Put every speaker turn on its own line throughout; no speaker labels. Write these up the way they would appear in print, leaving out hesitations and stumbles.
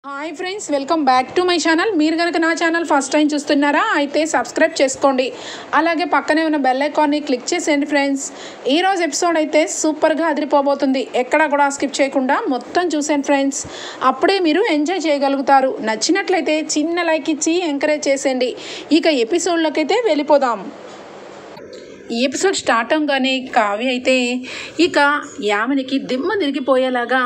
Hi friends, welcome back to my channel. మీరు కనుక నా ఛానల్ ఫస్ట్ టైం చూస్తున్నారా అయితే సబ్స్క్రైబ్ చేసుకోండి. అలాగే పక్కనే ఉన్న బెల్ ఐకాన్ని క్లిక్ చేసేయండి ఫ్రెండ్స్. ఈరోజు ఎపిసోడ్ అయితే సూపర్గా అదిరిపోబోతుంది. ఎక్కడా కూడా స్కిప్ చేయకుండా మొత్తం చూసేయండి ఫ్రెండ్స్. అప్పుడే మీరు ఎంజాయ్ చేయగలుగుతారు. నచ్చినట్లయితే చిన్న లైక్ ఇచ్చి ఎంకరేజ్ చేసేయండి. ఇక ఎపిసోడ్లోకి అయితే వెళ్ళిపోదాం. ఈ ఎపిసోడ్ స్టార్ట్ అవగానే కావ్య అయితే ఇక యామినికి దిమ్మ తిరిగిపోయేలాగా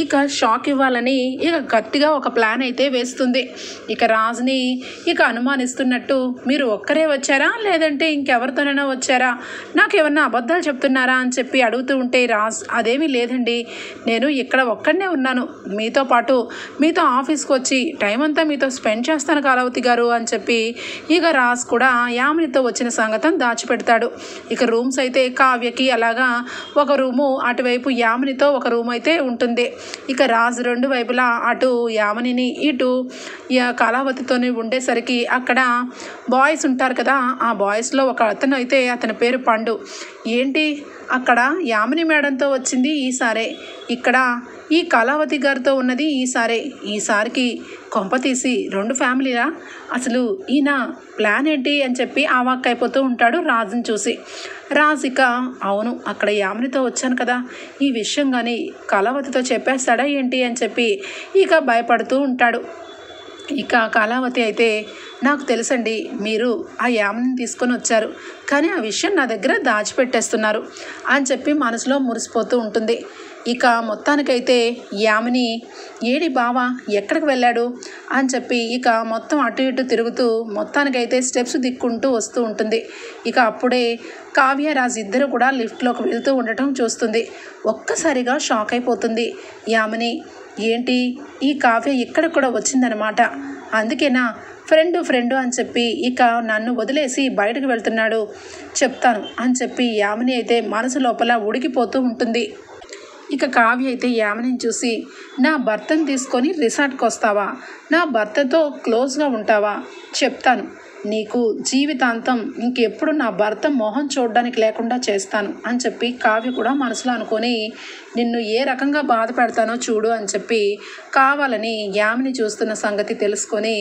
ఇక షాక్ ఇవ్వాలని ఇక గట్టిగా ఒక ప్లాన్ అయితే వేస్తుంది. ఇక రాజుని ఇక అనుమానిస్తున్నట్టు, మీరు ఒక్కరే వచ్చారా లేదంటే ఇంకెవరితోనైనా వచ్చారా, నాకేమన్నా అబద్ధాలు చెప్తున్నారా అని చెప్పి అడుగుతూ ఉంటే రాజ్ అదేమీ లేదండి, నేను ఇక్కడ ఒక్కడనే ఉన్నాను, మీతో పాటు మీతో ఆఫీస్కి వచ్చి టైం అంతా మీతో స్పెండ్ చేస్తాను కళావతి గారు అని చెప్పి ఇక రాజ్ కూడా యామినితో వచ్చిన సంగతం దాచిపెడతాడు. ఇక రూమ్స్ అయితే కావ్యకి అలాగా ఒక రూము, అటువైపు యామినితో ఒక రూమ్ అయితే ఉంటుంది. ఇక రాజు రెండు వైపులా అటు యామినిని ఇటు కళావతితోని ఉండేసరికి అక్కడ బాయ్స్ ఉంటారు కదా, ఆ బాయ్స్లో ఒక అతను అయితే అతని పేరు పండు. ఏంటి అక్కడ యామిని మేడంతో వచ్చింది ఈసారే, ఇక్కడ ఈ కళావతి గారితో ఉన్నది ఈసారికి కొంప తీసి రెండు ఫ్యామిలీలా, అసలు ఈయన ప్లాన్ ఏంటి అని చెప్పి ఆవాక్కైపోతూ ఉంటాడు రాజుని చూసి. రాజు ఇక అవును అక్కడ యామినితో వచ్చాను కదా, ఈ విషయం కానీ కళావతితో చెప్పేస్తాడా ఏంటి అని చెప్పి ఇక భయపడుతూ ఉంటాడు. ఇక కళావతి అయితే నాకు తెలుసండి, మీరు ఆ యామిని తీసుకొని వచ్చారు, కానీ ఆ విషయం నా దగ్గర దాచిపెట్టేస్తున్నారు అని చెప్పి మనసులో మురిసిపోతూ ఉంటుంది. ఇక మొత్తానికైతే యామిని ఏడి బావా ఎక్కడికి వెళ్ళాడు అని చెప్పి ఇక మొత్తం అటు ఇటు తిరుగుతూ మొత్తానికైతే స్టెప్స్ దిక్కుంటూ వస్తూ ఉంటుంది. ఇక అప్పుడే కావ్య రాజు ఇద్దరు కూడా లిఫ్ట్లోకి వెళ్తూ ఉండటం చూస్తుంది. ఒక్కసారిగా షాక్ అయిపోతుంది యామిని. ఏంటి ఈ కావ్య ఇక్కడ కూడా వచ్చిందనమాట, అందుకేనా ఫ్రెండు అని చెప్పి ఇక నన్ను వదిలేసి బయటకు వెళ్తున్నాడు, చెప్తాను అని చెప్పి యామిని అయితే మనసు లోపల ఉడికిపోతూ ఉంటుంది. ఇక కావ్య అయితే యామినిని చూసి, నా భర్తను తీసుకొని రిసార్ట్కి వస్తావా, నా భర్తతో క్లోజ్గా ఉంటావా, చెప్తాను నీకు జీవితాంతం ఇంకెప్పుడు నా భర్త మొహం చూడడానికి లేకుండా చేస్తాను అని చెప్పి కావ్య కూడా మనసులో అనుకొని, నిన్ను ఏ రకంగా బాధ పెడతానో చూడు అని చెప్పి కావాలని యామిని చూస్తున్న సంగతి తెలుసుకొని,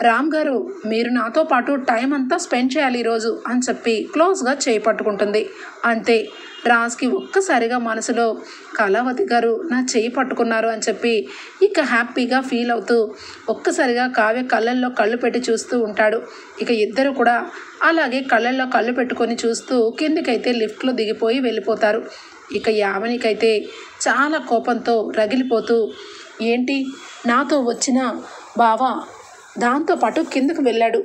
రామ్ గారు మీరు నాతో పాటు టైం అంతా స్పెండ్ చేయాలి ఈరోజు అని చెప్పి క్లోజ్గా చేయి పట్టుకుంటుంది. అంతే రాజ్కి ఒక్కసారిగా మనసులో కళావతి గారు నా చేయి పట్టుకున్నారు అని చెప్పి ఇక హ్యాపీగా ఫీల్ అవుతూ ఒక్కసారిగా కావ్య కళ్ళల్లో కళ్ళు పెట్టి చూస్తూ ఉంటాడు. ఇక ఇద్దరు కూడా అలాగే కళ్ళల్లో కళ్ళు పెట్టుకొని చూస్తూ కిందికైతే లిఫ్ట్లో దిగిపోయి వెళ్ళిపోతారు. ఇక యామినికైతే చాలా కోపంతో రగిలిపోతూ, ఏంటి నాతో వచ్చిన బావ దాంతోపాటు కిందకు వెళ్ళాడు,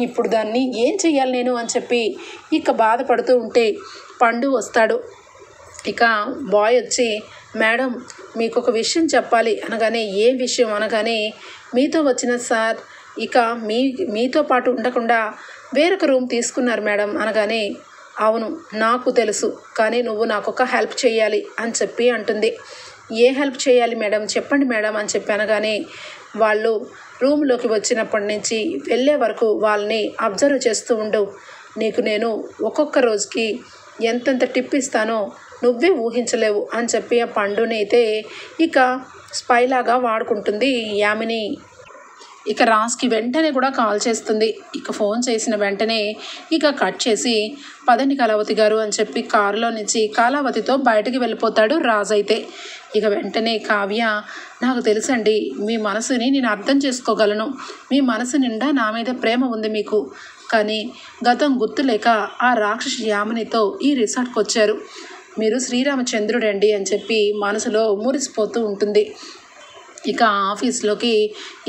ఇప్పుడు దాన్ని ఏం చెయ్యాలి నేను అని చెప్పి ఇక బాధపడుతూ ఉంటే పండు వస్తాడు. ఇక బాయ్ వచ్చి, మేడం మీకు ఒక విషయం చెప్పాలి అనగానే, ఏ విషయం అనగానే, మీతో వచ్చిన సార్ ఇక మీతో పాటు ఉండకుండా వేరొక రూమ్ తీసుకున్నారు మేడం అనగానే, అవును నాకు తెలుసు, కానీ నువ్వు నాకు ఒక హెల్ప్ చేయాలి అని చెప్పి అంటుంది. ఏ హెల్ప్ చేయాలి మేడం, చెప్పండి మేడం అని చెప్పి అనగానే, వాళ్ళు రూమ్లోకి వచ్చినప్పటి నుంచి వెళ్ళే వరకు వాళ్ళని అబ్జర్వ్ చేస్తూ ఉండు, నీకు నేను ఒక్కొక్క రోజుకి ఎంతెంత టిప్ ఇస్తానో నువ్వే ఊహించలేవు అని చెప్పి ఆ పండుని అయితే ఇక స్పైలాగా వాడుకుంటుంది యామిని. ఇక రాజ్కి వెంటనే కూడా కాల్ చేస్తుంది. ఇక ఫోన్ చేసిన వెంటనే ఇక కట్ చేసి, పదండి కళావతి గారు అని చెప్పి కారులో నుంచి కళావతితో బయటికి వెళ్ళిపోతాడు రాజ్ అయితే. ఇక వెంటనే కావ్య, నాకు తెలుసండి మీ మనసుని నేను అర్థం చేసుకోగలను, మీ మనసు నిండా నా మీద ప్రేమ ఉంది మీకు, కానీ గతం గుర్తులేక ఆ రాక్షసి యామినితో ఈ రిసార్ట్కి వచ్చారు, మీరు శ్రీరామచంద్రుడండి అని చెప్పి మనసులో మురిసిపోతూ ఉంటుంది. ఇక ఆఫీస్లోకి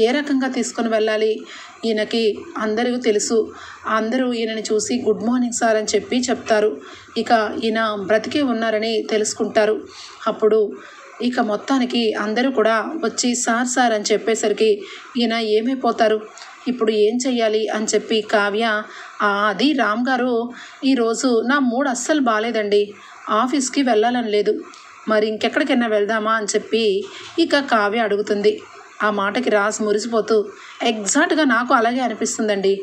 ఏ రకంగా తీసుకొని వెళ్ళాలి, ఈయనకి అందరూ తెలుసు, అందరూ ఈయనని చూసి గుడ్ మార్నింగ్ సార్ అని చెప్పి చెప్తారు. ఇక ఈయన బ్రతికే ఉన్నారని తెలుసుకుంటారు. అప్పుడు ఇక మొత్తానికి అందరూ కూడా వచ్చి సార్ అని చెప్పేసరికి ఈయన ఏమైపోతారు, ఇప్పుడు ఏం చెయ్యాలి అని చెప్పి కావ్య, అది రామ్ గారు ఈరోజు నా మూడ్ అస్సలు బాగాలేదండి, ఆఫీస్కి వెళ్ళాలని లేదు, మరి ఇంకెక్కడికైనా వెళ్దామా అని చెప్పి ఇక కావ్య అడుగుతుంది. ఆ మాటకి రాజ్ మురిసిపోతూ, ఎగ్జాక్ట్గా నాకు అలాగే అనిపిస్తుందండి,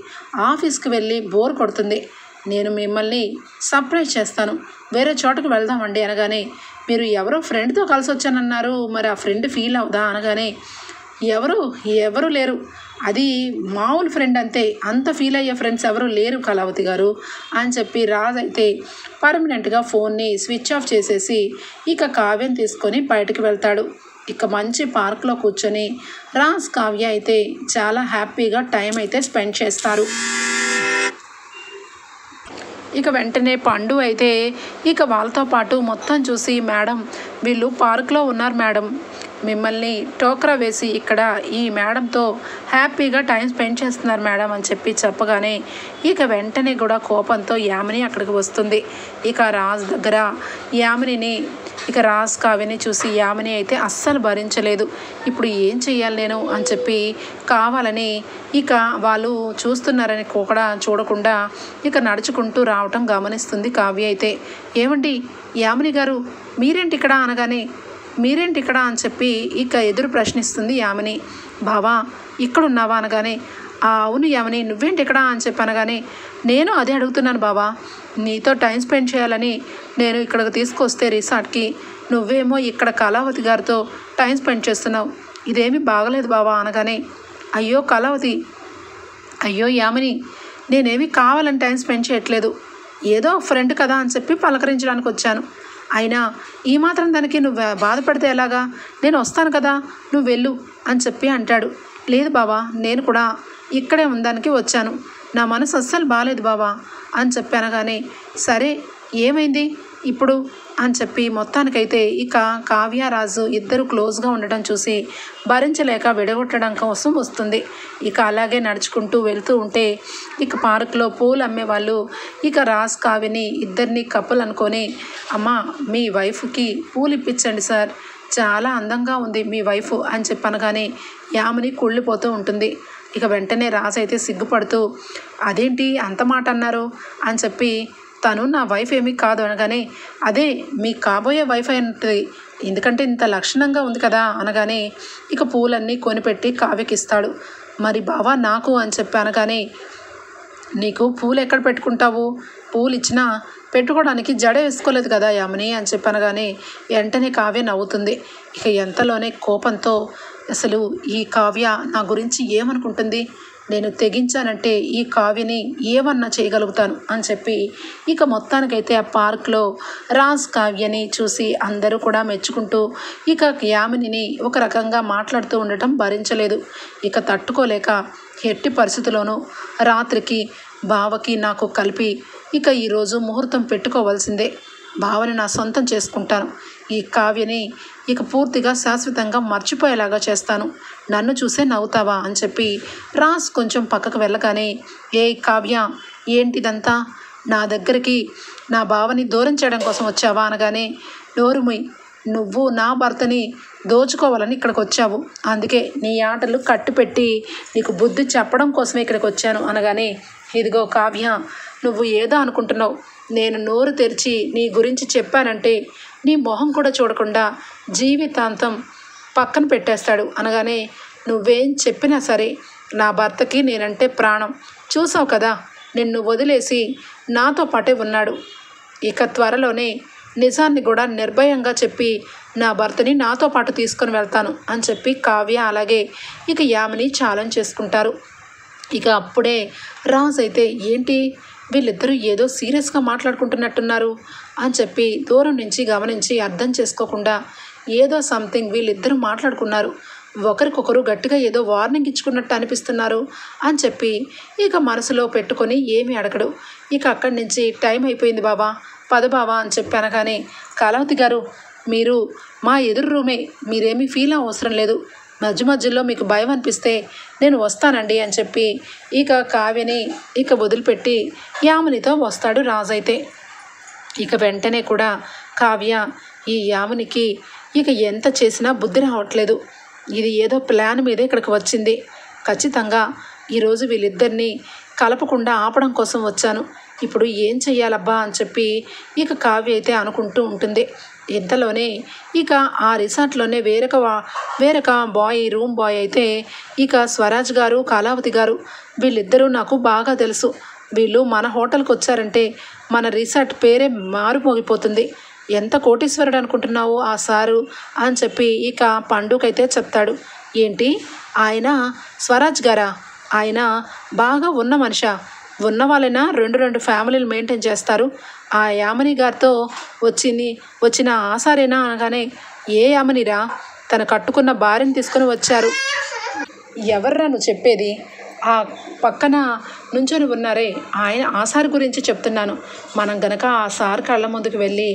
ఆఫీస్కి వెళ్ళి బోర్ కొడుతుంది, నేను మిమ్మల్ని సర్ప్రైజ్ చేస్తాను, వేరే చోటకు వెళ్దామండి అనగానే, మీరు ఎవరో ఫ్రెండ్తో కలిసి వచ్చానన్నారు, మరి ఆ ఫ్రెండ్ ఫీల్ అవుదా అనగానే, ఎవరు ఎవరు లేరు, అది మామూలు ఫ్రెండ్ అంతే, అంత ఫీల్ అయ్యే ఫ్రెండ్స్ ఎవరు లేరు కళావతి గారు అని చెప్పి రాజ్ అయితే పర్మనెంట్గా ఫోన్ని స్విచ్ ఆఫ్ చేసేసి ఇక కావ్యని తీసుకొని బయటకు వెళ్తాడు. ఇక మంచి పార్క్లో కూర్చొని రాజ్ కావ్య అయితే చాలా హ్యాపీగా టైం అయితే స్పెండ్ చేస్తారు. ఇక వెంటనే పండు అయితే ఇక వాళ్ళతో పాటు మొత్తం చూసి, మేడం వీళ్ళు పార్క్లో ఉన్నారు మేడం, మిమ్మల్ని టోకరా వేసి ఇక్కడ ఈ మేడంతో హ్యాపీగా టైం స్పెండ్ చేస్తున్నారు మేడం అని చెప్పి చెప్పగానే ఇక వెంటనే కూడా కోపంతో యామిని అక్కడికి వస్తుంది. ఇక రాజ్ దగ్గర యామినిని ఇక రాజ్ కావ్యని చూసి యామిని అయితే అస్సలు భరించలేదు. ఇప్పుడు ఏం చెయ్యాలి నేను అని చెప్పి కావాలని ఇక వాళ్ళు చూస్తున్నారని కూడా చూడకుండా ఇక నడుచుకుంటూ రావటం గమనిస్తుంది కావ్య అయితే. ఏమండి యామిని గారు మీరేంటి ఇక్కడ అనగానే, మీరేంటి ఇక్కడ అని చెప్పి ఇక ఎదురు ప్రశ్నిస్తుంది యామిని. బావా ఇక్కడున్నావా అనగానే, అవును యామిని నువ్వేంటి ఇక్కడ అని చెప్పి అనగానే, నేను అదే అడుగుతున్నాను బావా, నీతో టైం స్పెండ్ చేయాలని నేను ఇక్కడికి తీసుకొస్తే రిసార్ట్కి, నువ్వేమో ఇక్కడ కళావతి గారితో టైం స్పెండ్ చేస్తున్నావు, ఇదేమీ బాగలేదు బావా అనగానే, అయ్యో కళావతి, అయ్యో యామిని నేనేమి కావాలని టైం స్పెండ్ చేయట్లేదు, ఏదో ఫ్రెండ్ కదా అని చెప్పి పలకరించడానికి వచ్చాను, అయినా ఈ మాత్రం దానికి నువ్వు బాధపడితే ఎలాగా, నేను వస్తాను కదా నువ్వు వెళ్ళు అని చెప్పి అంటాడు. లేదు బావా నేను కూడా ఇక్కడే ఉందానికి వచ్చాను, నా మనసు అస్సలు బాగాలేదు బావా అని చెప్పి అనగానే, సరే ఏమైంది ఇప్పుడు అని చెప్పి మొత్తానికైతే ఇక కావ్య రాజు ఇద్దరు క్లోజ్గా ఉండటం చూసి భరించలేక విడగొట్టడం కోసం వస్తుంది. ఇక అలాగే నడుచుకుంటూ వెళ్తూ ఉంటే ఇక పార్క్లో పూలు అమ్మేవాళ్ళు ఇక రాజ్ కావ్యని ఇద్దరిని కప్పులు అనుకొని, అమ్మ మీ వైఫ్కి పూలు ఇప్పించండి సార్, చాలా అందంగా ఉంది మీ వైఫ్ అని చెప్పనగానే యామిని కుళ్ళిపోతూ ఉంటుంది. ఇక వెంటనే రాజు అయితే సిగ్గుపడుతూ, అదేంటి అంత మాట అన్నారు అని చెప్పి, తను నా వైఫ్ ఏమీ కాదు అనగానే, అదే మీ కాబోయే వైఫ్ ఉంటుంది, ఎందుకంటే ఇంత లక్షణంగా ఉంది కదా అనగానే ఇక పూలన్నీ కొనిపెట్టి కావ్యకి ఇస్తాడు. మరి బావా నాకు అని చెప్పి అనగానే, నీకు పూలు ఎక్కడ పెట్టుకుంటావు, పూలు ఇచ్చినా పెట్టుకోవడానికి జడ వేసుకోలేదు కదా యామిని అని చెప్పి అనగానే వెంటనే కావ్య నవ్వుతుంది. ఇక ఎంతలోనే కోపంతో, అసలు ఈ కావ్య నా గురించి ఏమనుకుంటుంది, నేను తెగించానంటే ఈ కావ్యని ఏమన్నా చేయగలుగుతాను అని చెప్పి ఇక మొత్తానికైతే ఆ పార్క్లో రాజ్ కావ్యని చూసి అందరూ కూడా మెచ్చుకుంటూ ఇక యామినిని ఒక రకంగా మాట్లాడుతూ ఉండటం భరించలేదు. ఇక తట్టుకోలేక ఎట్టి పరిస్థితుల్లోనూ రాత్రికి బావకి నాకు కలిపి ఇక ఈరోజు ముహూర్తం పెట్టుకోవాల్సిందే, భావని నా సొంతం చేసుకుంటాను, ఈ కావ్యని ఇక పూర్తిగా శాశ్వతంగా మర్చిపోయేలాగా చేస్తాను, నన్ను చూసే నవ్వుతావా అని చెప్పి రాజ్ కొంచెం పక్కకు వెళ్ళగానే, ఏ కావ్య ఏంటిదంతా, నా దగ్గరికి నా భావని దూరం చేయడం కోసం వచ్చావా అనగానే, నోరుముయ్, నువ్వు నా భర్తని దోచుకోవాలని ఇక్కడికి వచ్చావు, అందుకే నీ ఆటలు కట్టుపెట్టి నీకు బుద్ధి చెప్పడం కోసమే ఇక్కడికి వచ్చాను అనగానే, ఇదిగో కావ్య నువ్వు ఏదో అనుకుంటున్నావు, నేను నోరు తెరిచి నీ గురించి చెప్పానంటే నీ మొహం కూడా చూడకుండా జీవితాంతం పక్కన పెట్టేస్తాడు అనగానే, నువ్వేం చెప్పినా సరే నా భర్తకి నేనంటే ప్రాణం, చూసావు కదా నిన్ను వదిలేసి నాతో పాటే ఉన్నాడు, ఇక త్వరలోనే నిజాన్ని కూడా నిర్భయంగా చెప్పి నా భర్తని నాతో పాటు తీసుకొని వెళ్తాను అని చెప్పి కావ్య అలాగే ఇక యామిని ఛాలెంజ్ చేసుకుంటారు. ఇక అప్పుడే రాజ్ అయితే, ఏంటి వీళ్ళిద్దరూ ఏదో సీరియస్గా మాట్లాడుకుంటున్నట్టున్నారు అని చెప్పి దూరం నుంచి గమనించి అర్థం చేసుకోకుండా, ఏదో సంథింగ్ వీళ్ళిద్దరూ మాట్లాడుకున్నారు, ఒకరికొకరు గట్టిగా ఏదో వార్నింగ్ ఇచ్చుకున్నట్టు అనిపిస్తున్నారు అని చెప్పి ఇక మనసులో పెట్టుకొని ఏమీ అడగడు. ఇక అక్కడి నుంచి టైం అయిపోయింది బాబా, పద బావా అని చెప్పి అనగానే, కళావతి గారు మీరు మా ఎదురు రూమే, మీరేమీ ఫీల్ అవసరం లేదు, మధ్య మధ్యలో మీకు భయం అనిపిస్తే నేను వస్తానండి అని చెప్పి ఇక కావ్యని ఇక వదిలిపెట్టి యామినితో వస్తాడు రాజు అయితే. ఇక వెంటనే కూడా కావ్య ఈ యామినికి ఇక ఎంత చేసినా బుద్ధి రావట్లేదు, ఇది ఏదో ప్లాన్ మీదే ఇక్కడికి వచ్చింది, ఖచ్చితంగా ఈరోజు వీళ్ళిద్దరినీ కలపకుండా ఆపడం కోసం వచ్చాను, ఇప్పుడు ఏం చెయ్యాలబ్బా అని చెప్పి ఇక కావ్య అయితే అనుకుంటూ ఉంటుంది. ఇంతలోనే ఇక ఆ రిసార్ట్లోనే వేరొక రూమ్ బాయ్ అయితే ఇక స్వరాజ్ గారు కళావతి గారు వీళ్ళిద్దరూ నాకు బాగా తెలుసు, వీళ్ళు మన హోటల్కి వచ్చారంటే మన రిసార్ట్ పేరే మారుమోగిపోతుంది, ఎంత కోటీశ్వరుడు అనుకుంటున్నావు ఆ సారు అని చెప్పి ఇక పండుకైతే చెప్తాడు. ఏంటి ఆయన స్వరాజ్ గారా? ఆయన బాగా ఉన్న మనిషా? ఉన్న వాళ్ళైనా రెండు ఫ్యామిలీలు మెయింటైన్ చేస్తారు. ఆ యామిని గారితో వచ్చిన ఆసారేనా అనగానే, ఏ యామినిరా? తను కట్టుకున్న భార్యను తీసుకొని వచ్చారు. ఎవర్రా నువ్వు చెప్పేది? ఆ పక్కన నుంచొని ఉన్నారే ఆయన ఆ సార్ గురించి చెప్తున్నాను. మనం గనక ఆ సార్ కళ్ళ ముందుకు వెళ్ళి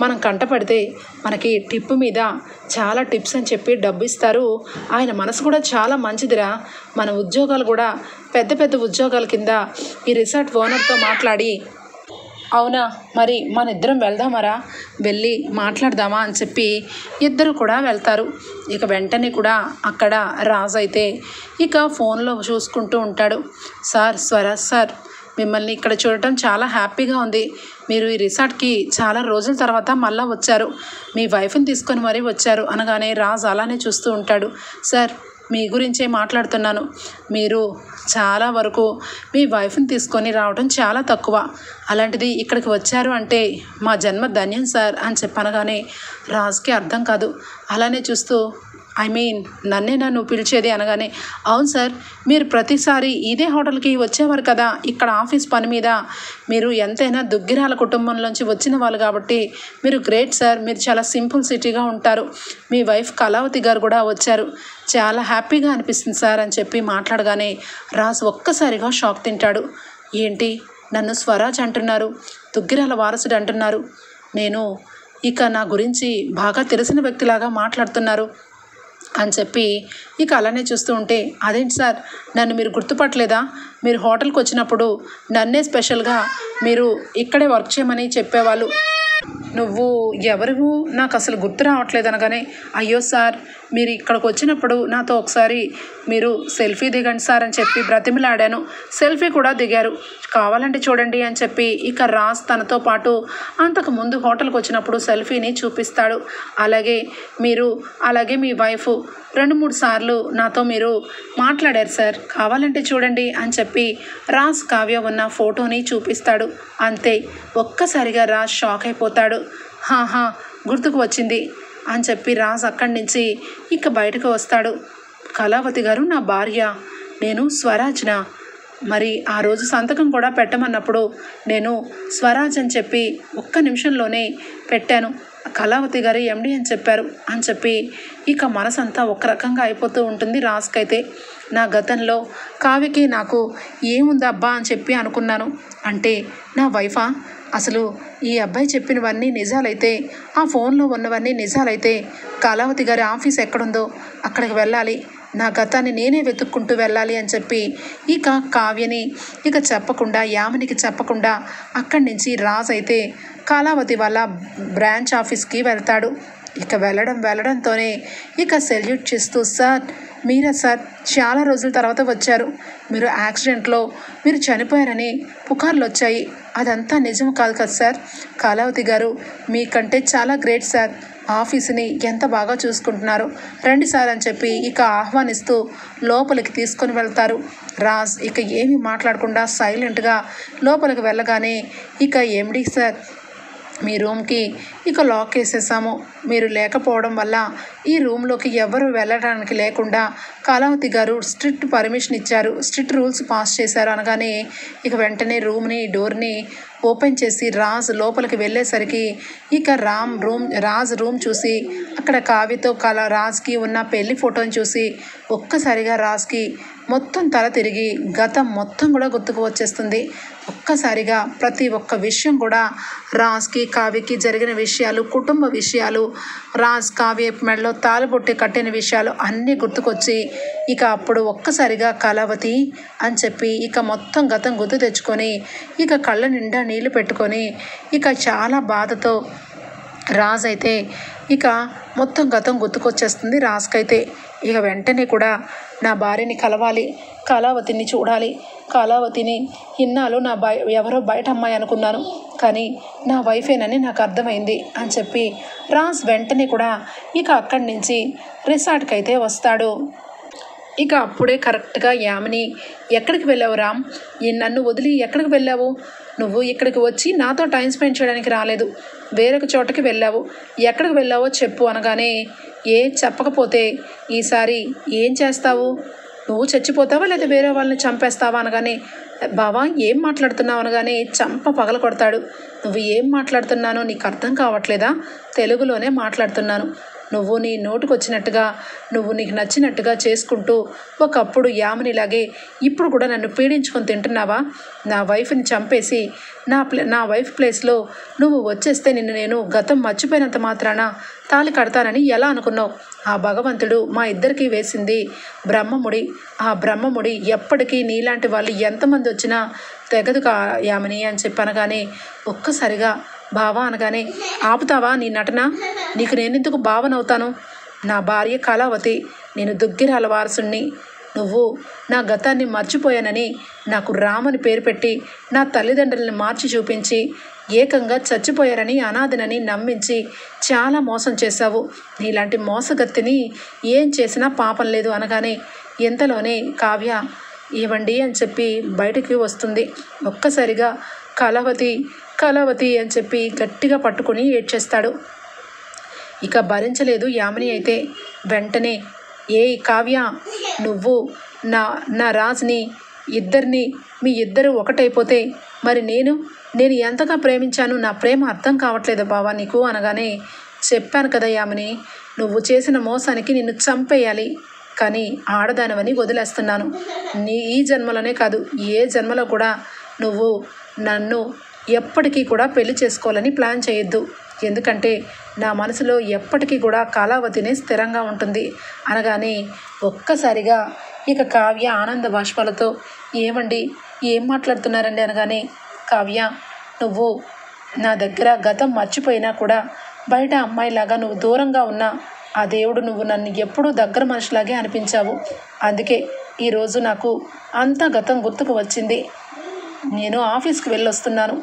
మనం కంటపడితే మనకి టిప్ మీద చాలా టిప్స్ అని చెప్పి డబ్బు ఇస్తారు. ఆయన మనసు కూడా చాలా మంచిదిరా. మన ఉద్యోగాలు కూడా పెద్ద ఉద్యోగాల కింద ఈ రిసార్ట్ ఓనర్తో మాట్లాడి, అవునా మరి మన ఇద్దరం వెళ్దామరా, వెళ్ళి మాట్లాడదామా అని చెప్పి ఇద్దరు కూడా వెళ్తారు. ఇక వెంటనే కూడా అక్కడ రాజు అయితే ఇక ఫోన్లో చూసుకుంటూ ఉంటాడు. సార్ స్వరాజ్ సార్, మిమ్మల్ని ఇక్కడ చూడటం చాలా హ్యాపీగా ఉంది. మీరు ఈ రిసార్ట్కి చాలా రోజుల తర్వాత మళ్ళీ వచ్చారు. మీ వైఫ్ని తీసుకొని మరీ వచ్చారు అనగానే రాజు అలానే చూస్తూ ఉంటాడు. సార్ మీ గురించే మాట్లాడుతున్నాను. మీరు చాలా వరకు మీ వైఫ్ని తీసుకొని రావడం చాలా తక్కువ. అలాంటిది ఇక్కడికి వచ్చారు అంటే మా జన్మ ధన్యం సార్ అని చెప్పనగానే రాజుకి అర్థం కాదు. అలానే చూస్తూ, నన్నేనా నువ్వు పిలిచేది అనగానే, అవును సార్, మీరు ప్రతిసారి ఇదే హోటల్కి వచ్చేవారు కదా ఇక్కడ ఆఫీస్ పని మీద. మీరు ఎంతైనా దుగ్గిరాల కుటుంబంలోంచి వచ్చిన వాళ్ళు కాబట్టి మీరు గ్రేట్ సార్. మీరు చాలా సింపుల్ సిటీగా ఉంటారు. మీ వైఫ్ కళావతి గారు కూడా వచ్చారు. చాలా హ్యాపీగా అనిపిస్తుంది సార్ అని చెప్పి మాట్లాడగానే రాజు ఒక్కసారిగా షాక్ తింటాడు. ఏంటి నన్ను స్వరాజ్ అంటున్నారు, దుగ్గిరాల వారసుడు అంటున్నారు, నేను ఇక నా గురించి బాగా తెలిసిన వ్యక్తిలాగా మాట్లాడుతున్నారు అని చెప్పి ఇక అలానే చూస్తూ ఉంటే, అదేంటి సార్ నన్ను మీరు గుర్తుపట్టలేదా? మీరు హోటల్కి వచ్చినప్పుడు నన్నే స్పెషల్గా మీరు ఇక్కడే వర్క్ చేయమని చెప్పేవాళ్ళు. నువ్వు ఎవరు నాకు అసలు గుర్తు రావట్లేదు అనగానే, అయ్యో సార్ మీరు ఇక్కడికి వచ్చినప్పుడు నాతో ఒకసారి మీరు సెల్ఫీ దిగండి సార్ అని చెప్పి బ్రతిమిలాడాను. సెల్ఫీ కూడా దిగారు, కావాలంటే చూడండి అని చెప్పి ఇక రాజ్ తనతో పాటు అంతకుముందు హోటల్కి వచ్చినప్పుడు సెల్ఫీని చూపిస్తాడు. అలాగే మీ వైఫ్ 2-3 సార్లు నాతో మీరు మాట్లాడారు సార్, కావాలంటే చూడండి అని చెప్పి రాజ్ కావ్య ఉన్న ఫోటోని చూపిస్తాడు. అంతే ఒక్కసారిగా రాజ్ షాక్ అయిపోతాడు. హాహా గుర్తుకు వచ్చింది అని చెప్పి రాజ్ అక్కడి నుంచి ఇక బయటకు వస్తాడు. కళావతి గారు నా భార్య, నేను స్వరాజ్నా? మరి ఆ రోజు సంతకం కూడా పెట్టమన్నప్పుడు నేను స్వరాజ్ అని చెప్పి ఒక్క నిమిషంలోనే పెట్టాను. కళావతి గారు ఎండి అని చెప్పారు అని చెప్పి ఇక మనసంతా ఒక రకంగా అయిపోతూ ఉంటుంది రాజ్కైతే. నా గతంలో కావ్యకి నాకు ఏముందబ్బా అని చెప్పి అనుకున్నాను. అంటే నా వైఫా? అసలు ఈ అబ్బాయి చెప్పినవన్నీ నిజాలైతే, ఆ ఫోన్లో ఉన్నవన్నీ నిజాలైతే కళావతి గారి ఆఫీస్ ఎక్కడుందో అక్కడికి వెళ్ళాలి, నా గతాన్ని నేనే వెతుక్కుంటూ వెళ్ళాలి అని చెప్పి ఇక కావ్యని ఇక చెప్పకుండా, యామినికి చెప్పకుండా అక్కడి నుంచి రాజ్ అయితే కళావతి వాళ్ళ బ్రాంచ్ ఆఫీస్కి వెళ్తాడు. ఇక వెళ్ళడంతోనే ఇక సెల్యూట్ చేస్తూ, సార్ మీరా సార్, చాలా రోజుల తర్వాత వచ్చారు. మీరు యాక్సిడెంట్లో మీరు చనిపోయారని పుకార్లు వచ్చాయి, అదంతా నిజం కాదు కదా సార్. కళావతి గారు మీకంటే చాలా గ్రేట్ సార్, ఆఫీసుని ఎంత బాగా చూసుకుంటున్నారు, రండి సార్ అని చెప్పి ఇక ఆహ్వానిస్తూ లోపలికి తీసుకొని వెళ్తారు. రాజ్ ఇక ఏమీ మాట్లాడకుండా సైలెంట్గా లోపలికి వెళ్ళగానే ఇక ఎండి సార్ మీ రూమ్కి ఇక లాక్ వేసేసాము, మీరు లేకపోవడం వల్ల ఈ రూమ్లోకి ఎవరు వెళ్ళడానికి లేకుండా కళావతి గారు స్ట్రిక్ట్ పర్మిషన్ ఇచ్చారు, స్ట్రిక్ట్ రూల్స్ పాస్ చేశారు అనగానే ఇక వెంటనే డోర్ని ఓపెన్ చేసి రాజ్ లోపలికి వెళ్ళేసరికి ఇక రాజ్ రూమ్ చూసి అక్కడ కావ్యతో రాజ్కి ఉన్న పెళ్లి ఫోటోని చూసి ఒక్కసారిగా రాజ్కి మొత్తం తల తిరిగి గతం మొత్తం కూడా గుర్తుకు వచ్చేస్తుంది. ఒక్కసారిగా ప్రతి ఒక్క విషయం కూడా రాజ్కి కావ్యకి జరిగిన విషయాలు, కుటుంబ విషయాలు, రాజ్ కావ్య మెడలో తాళబొట్టి కట్టిన విషయాలు అన్నీ గుర్తుకొచ్చి ఇక అప్పుడు ఒక్కసారిగా కళావతి అని చెప్పి ఇక మొత్తం గతం గుర్తు తెచ్చుకొని ఇక కళ్ళ నిండా నీళ్లు పెట్టుకొని ఇక చాలా బాధతో రాజ్ అయితే ఇక మొత్తం గతం గుర్తుకొచ్చేస్తుంది రాజ్కైతే. ఇక వెంటనే కూడా నా భార్యని కలవాలి, కళావతిని చూడాలి, కళావతిని ఇన్నాళ్ళు ఎవరో బయట అమ్మాయి అనుకున్నాను, కానీ నా వైఫేనని నాకు అర్థమైంది అని చెప్పి రాజ్ వెంటనే కూడా ఇక అక్కడి నుంచి రిసార్ట్కి అయితే వస్తాడు. ఇక అప్పుడే కరెక్ట్గా యామిని, ఎక్కడికి వెళ్ళావు రామ్, నన్ను వదిలి ఎక్కడికి వెళ్ళావు? నువ్వు ఇక్కడికి వచ్చి నాతో టైం స్పెండ్ చేయడానికి రాలేదు, వేరొక చోటకి వెళ్ళావు, ఎక్కడికి వెళ్ళావో చెప్పు అనగానే చెప్పకపోతే ఈసారి ఏం చేస్తావు? నువ్వు చచ్చిపోతావా లేదా వేరే వాళ్ళని చంపేస్తావా అనగానే, బావా ఏం మాట్లాడుతున్నావు అనగానే చంప పగల కొడతాడు. నువ్వు ఏం మాట్లాడుతున్నానో నీకు అర్థం కావట్లేదా? తెలుగులోనే మాట్లాడుతున్నాను. నువ్వు నీ నోటుకొచ్చినట్టుగా నువ్వు నీకు నచ్చినట్టుగా చేసుకుంటూ ఒకప్పుడు యామినిలాగే ఇప్పుడు కూడా నన్ను పీడించుకొని తింటున్నావా? నా వైఫ్ని చంపేసి నా వైఫ్ ప్లేస్లో నువ్వు వచ్చేస్తే నేను గతం మర్చిపోయినంత మాత్రాన తాళి కడతానని ఎలా అనుకున్నావు? ఆ భగవంతుడు మా ఇద్దరికీ వేసింది బ్రహ్మముడి. ఆ బ్రహ్మముడి ఎప్పటికీ నీలాంటి వాళ్ళు ఎంతమంది వచ్చినా తెగదు యామిని అని చెప్పనగానే ఒక్కసారిగా బావా అనగానే, ఆపుతావా నీ నటన? నీకు నేనెందుకు బావనవుతాను? నా భార్య కళావతి, నేను దుగ్గిరాల వారసుణ్ణి. నువ్వు నా గతాన్ని మర్చిపోయానని నాకు రామని పేరు పెట్టి నా తల్లిదండ్రులను మార్చి చూపించి ఏకంగా చచ్చిపోయారని అనాథనని నమ్మించి చాలా మోసం చేశావు. నీలాంటి మోసగత్తిని ఏం చేసినా పాపం లేదు అనగానే ఎంతలోనే కావ్య ఇవ్వండి అని చెప్పి బయటికి వస్తుంది. ఒక్కసారిగా కళావతి అని చెప్పి గట్టిగా పట్టుకుని ఏడ్చేస్తాడు. ఇక భరించలేదు యామిని అయితే వెంటనే, కావ్య, నువ్వు నా రాజ్ని మీ ఇద్దరు ఒకటైపోతే మరి నేను ఎంతగా ప్రేమించాను, నా ప్రేమ అర్థం కావట్లేదు బావా నీకు అనగానే, చెప్పాను కదా యామిని, నువ్వు చేసిన మోసానికి నిన్ను చంపేయాలి, కానీ ఆడదానవని వదిలేస్తున్నాను. ఈ జన్మలోనే కాదు ఏ జన్మలో కూడా నువ్వు నన్ను ఎప్పటికీ కూడా పెళ్లి చేసుకోవాలని ప్లాన్ చేయొద్దు. ఎందుకంటే నా మనసులో ఎప్పటికీ కూడా కళావతినే స్థిరంగా ఉంటుంది అనగానే ఒక్కసారిగా ఇక కావ్య ఆనంద బాష్పాలతో, ఏమండి ఏం మాట్లాడుతున్నారండి అనగానే, కావ్య, నువ్వు నా దగ్గర గతం మర్చిపోయినా కూడా బయట అమ్మాయిలాగా నువ్వు దూరంగా ఉన్నా ఆ దేవుడు నువ్వు నన్ను ఎప్పుడూ దగ్గర మనిషిలాగే అనిపించావు. అందుకే ఈరోజు నాకు అంతా గతం గుర్తుకు వచ్చింది. నేను ఆఫీస్కి వెళ్ళొస్తున్నాను.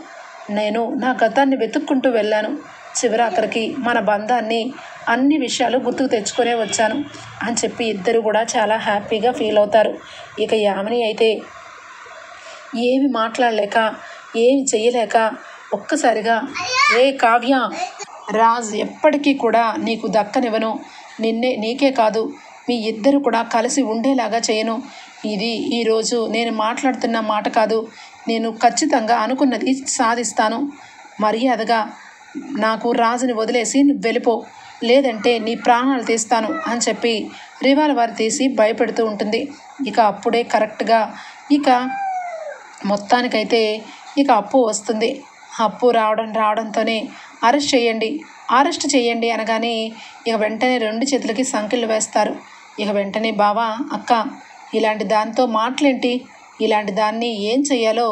నేను నా గతాన్ని వెతుక్కుంటూ వెళ్ళాను. చివరాఖరికి మన బంధాన్ని అన్ని విషయాలు గుర్తుకు తెచ్చుకొనే వచ్చాను అని చెప్పి ఇద్దరు కూడా చాలా హ్యాపీగా ఫీల్ అవుతారు. ఇక యామిని అయితే ఏమి మాట్లాడలేక ఏమి చెయ్యలేక ఒక్కసారిగా, కావ్య, రాజ్ ఎప్పటికీ కూడా నీకు దక్కనివ్వను. నీకే కాదు మీ ఇద్దరు కూడా కలిసి ఉండేలాగా చేయను. ఇది ఈరోజు నేను మాట్లాడుతున్న మాట కాదు. నేను ఖచ్చితంగా అనుకున్నది సాధిస్తాను. మర్యాదగా నాకు రాజుని వదిలేసి నువ్వు వెళ్ళిపో, లేదంటే నీ ప్రాణాలు తీస్తాను అని చెప్పి రివాల్వర్ తీసి భయపెడుతూ ఉంటుంది. ఇక అప్పుడే కరెక్ట్గా మొత్తానికైతే అప్పు వస్తుంది. అప్పు రావడంతోనే అరెస్ట్ చేయండి అనగానే ఇక వెంటనే 2 చేతులకి సంకెళ్ళు వేస్తారు. ఇక వెంటనే, బావా, అక్క, ఇలాంటి దాంతో మాటలేంటి? ఇలాంటి దాన్ని ఏం చెయ్యాలో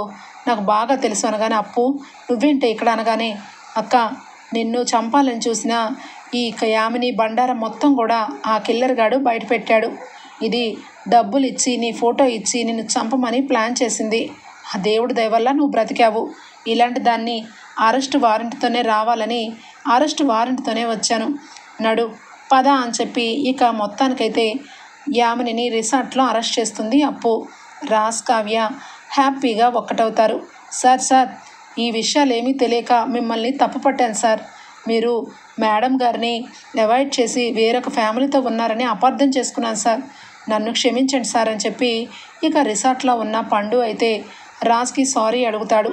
నాకు బాగా తెలుసు అనగానే, అప్పు నువ్వేంటే ఇక్కడ అనగానే, అక్క, నిన్ను చంపాలని చూసిన ఈ యామిని బండారం మొత్తం కూడా ఆ కిల్లర్ గాడు బయట పెట్టాడు. ఇది డబ్బులు ఇచ్చి నీ ఫోటో ఇచ్చి నిన్ను చంపమని ప్లాన్ చేసింది. ఆ దేవుడి దయ వల్ల నువ్వు బ్రతికావు. ఇలాంటి దాన్ని అరెస్ట్ వారెంట్తోనే రావాలని అరెస్ట్ వారెంట్తోనే వచ్చాను. నడు పద అని చెప్పి ఇక మొత్తానికైతే యామినిని రిసార్ట్లో అరెస్ట్ చేస్తుంది అప్పు. రాజ్, కావ్య హ్యాపీగా ఒక్కటవుతారు. సార్, ఈ విషయాలు ఏమీ తెలియక మిమ్మల్ని తప్పు పట్టాను సార్. మీరు మేడం గారిని అవాయిడ్ చేసి వేరొక ఫ్యామిలీతో ఉన్నారని అపార్థం చేసుకున్నాను సార్. నన్ను క్షమించండి సార్ అని చెప్పి ఇక రిసార్ట్లో ఉన్న పండు అయితే రాజ్కి సారీ అడుగుతాడు.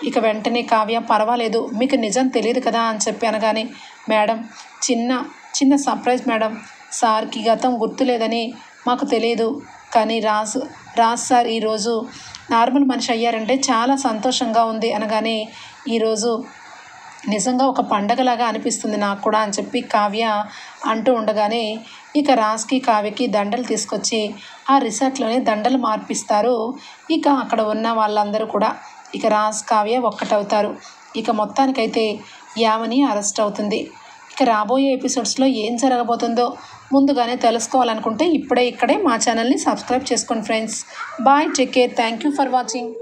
ఇక వెంటనే కావ్య, పర్వాలేదు, మీకు నిజం తెలియదు కదా అని చెప్పి అనగానే, మేడం, చిన్న సర్ప్రైజ్ మేడం, సార్కి గతం గుర్తులేదని మాకు తెలియదు, కానీ రాజ్ సార్ ఈరోజు నార్మల్ మనిషి అయ్యారంటే చాలా సంతోషంగా ఉంది అనగానే, ఈరోజు నిజంగా ఒక పండగలాగా అనిపిస్తుంది నాకు కూడా అని చెప్పి కావ్య అంటూ ఉండగానే ఇక రాజ్కి కావ్యకి దండలు తీసుకొచ్చి ఆ రిసార్ట్లోనే దండలు మార్పిస్తారు. ఇక అక్కడ ఉన్న వాళ్ళందరూ కూడా ఇక రాజ్, కావ్య ఒక్కటవుతారు. ఇక మొత్తానికైతే యామిని అరెస్ట్ అవుతుంది. ఇక రాబోయే ఎపిసోడ్స్లో ఏం జరగబోతుందో ముందుగానే తెలుసుకోవాలనుకుంటే ఇక్కడే మా ఛానల్ని సబ్స్క్రైబ్ చేసుకోండి friends. Bye, take care, thank you for watching.